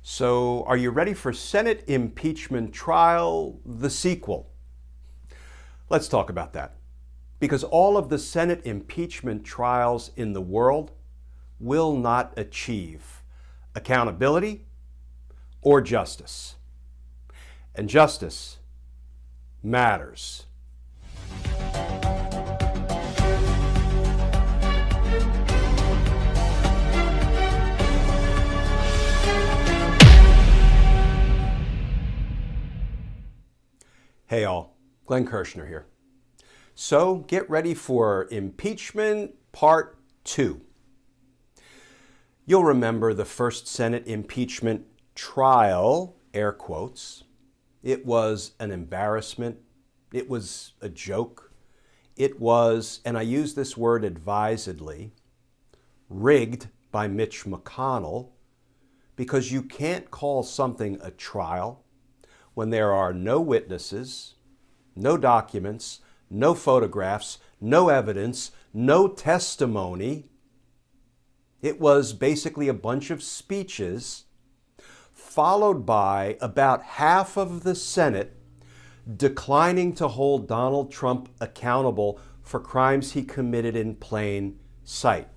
So, are you ready for Senate Impeachment Trial, the sequel? Let's talk about that. Because all of the Senate impeachment trials in the world will not achieve accountability or justice. And justice matters. Hey all, Glenn Kirshner here. So get ready for Impeachment Part 2. You'll remember the first Senate impeachment trial, air quotes. It was an embarrassment. It was a joke. It was, and I use this word advisedly, rigged by Mitch McConnell, because you can't call something a trial when there are no witnesses, no documents, no photographs, no evidence, no testimony. It was basically a bunch of speeches followed by about half of the Senate declining to hold Donald Trump accountable for crimes he committed in plain sight,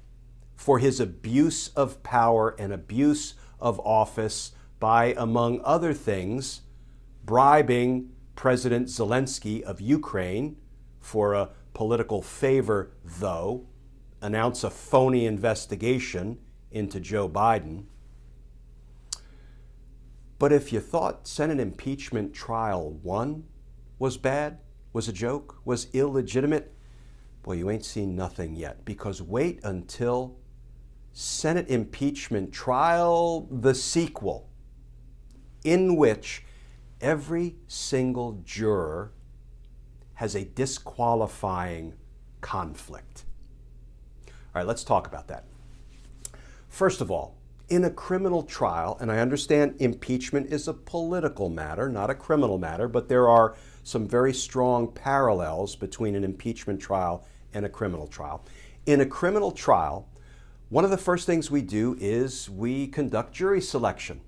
for his abuse of power and abuse of office by, among other things, bribing President Zelensky of Ukraine for a political favor, though, announce a phony investigation into Joe Biden. But if you thought Senate Impeachment Trial 1 was bad, was a joke, was illegitimate, boy, you ain't seen nothing yet, because wait until Senate Impeachment Trial, the sequel, in which every single juror has a disqualifying conflict. All right, let's talk about that. First of all, in a criminal trial, and I understand impeachment is a political matter, not a criminal matter, but there are some very strong parallels between an impeachment trial and a criminal trial. In a criminal trial, one of the first things we do is we conduct jury selection.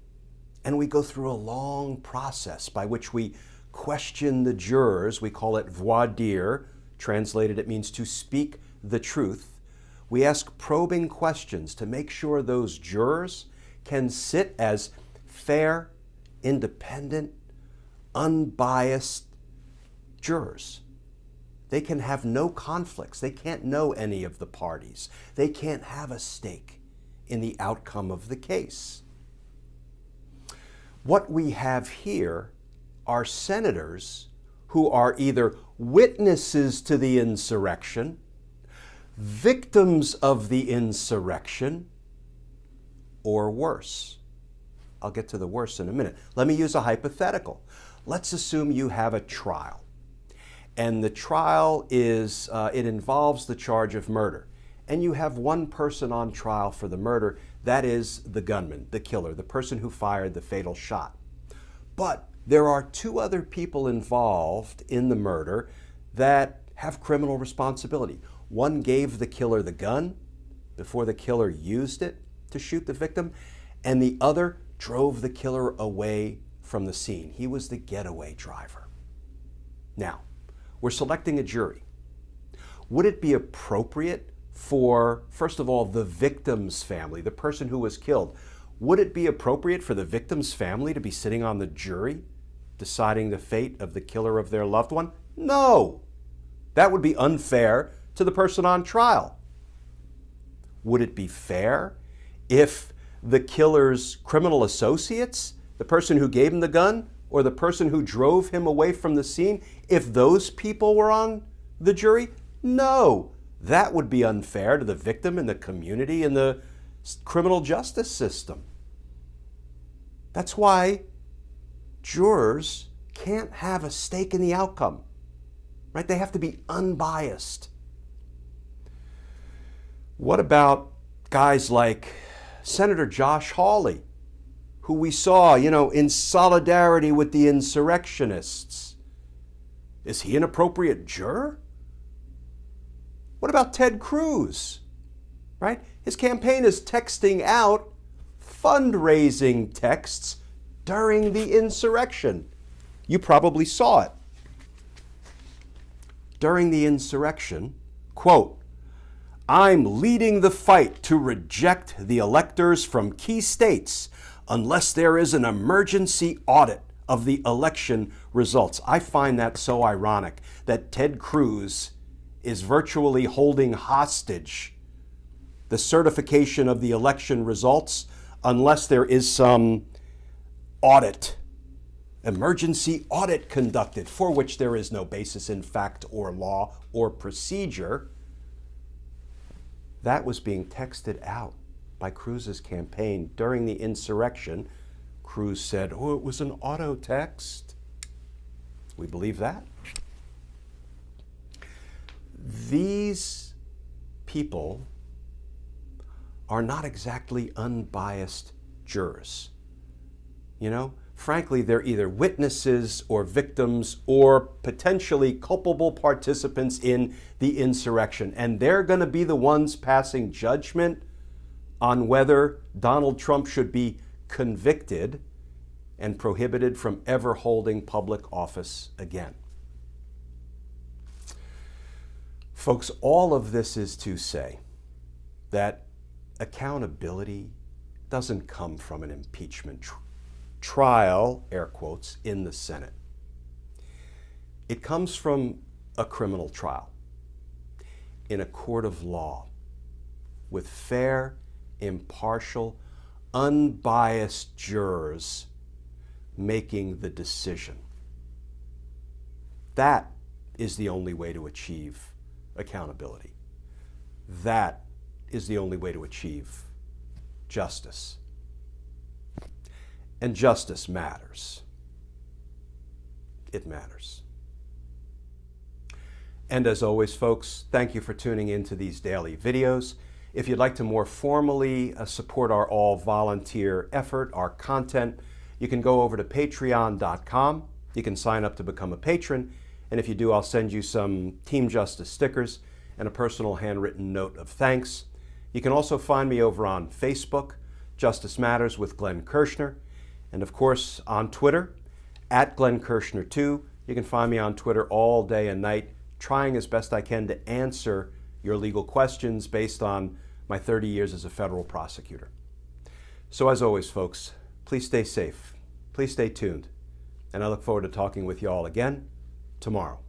And we go through a long process by which we question the jurors. We call it voir dire. Translated, it means to speak the truth. We ask probing questions to make sure those jurors can sit as fair, independent, unbiased jurors. They can have no conflicts. They can't know any of the parties. They can't have a stake in the outcome of the case. What we have here are senators who are either witnesses to the insurrection, victims of the insurrection, or worse. I'll get to the worse in a minute. Let me use a hypothetical. Let's assume you have a trial, and the trial is, it involves the charge of murder. And you have one person on trial for the murder, that is the gunman, the killer, the person who fired the fatal shot. But there are two other people involved in the murder that have criminal responsibility. One gave the killer the gun before the killer used it to shoot the victim, and the other drove the killer away from the scene. He was the getaway driver. Now, we're selecting a jury. Would it be appropriate for, first of all, the victim's family, the person who was killed, would it be appropriate for the victim's family to be sitting on the jury deciding the fate of the killer of their loved one? No. That would be unfair to the person on trial. Would it be fair if the killer's criminal associates, the person who gave him the gun or the person who drove him away from the scene, if those people were on the jury? No. That would be unfair to the victim and the community and the criminal justice system. That's why jurors can't have a stake in the outcome, right? They have to be unbiased. What about guys like Senator Josh Hawley, who we saw, in solidarity with the insurrectionists? Is he an appropriate juror? What about Ted Cruz, right? His campaign is texting out fundraising texts during the insurrection. You probably saw it. During the insurrection, quote, "I'm leading the fight to reject the electors from key states unless there is an emergency audit of the election results." I find that so ironic that Ted Cruz is virtually holding hostage the certification of the election results unless there is some audit, emergency audit conducted, for which there is no basis in fact or law or procedure. That was being texted out by Cruz's campaign during the insurrection. Cruz said, "Oh, it was an auto text." We believe that. These people are not exactly unbiased jurors. You know, frankly, they're either witnesses or victims or potentially culpable participants in the insurrection. And they're going to be the ones passing judgment on whether Donald Trump should be convicted and prohibited from ever holding public office again. Folks, all of this is to say that accountability doesn't come from an impeachment trial, air quotes, in the Senate. It comes from a criminal trial in a court of law with fair, impartial, unbiased jurors making the decision. That is the only way to achieve accountability. That is the only way to achieve justice. And justice matters. It matters. And as always, folks, thank you for tuning into these daily videos. If you'd like to more formally support our all-volunteer effort, our content, you can go over to patreon.com. You can sign up to become a patron. And if you do, I'll send you some Team Justice stickers and a personal handwritten note of thanks. You can also find me over on Facebook, Justice Matters with Glenn Kirshner. And of course, on Twitter, at Glenn Kirshner2. You can find me on Twitter all day and night, trying as best I can to answer your legal questions based on my 30 years as a federal prosecutor. So as always, folks, please stay safe. Please stay tuned. And I look forward to talking with you all again tomorrow.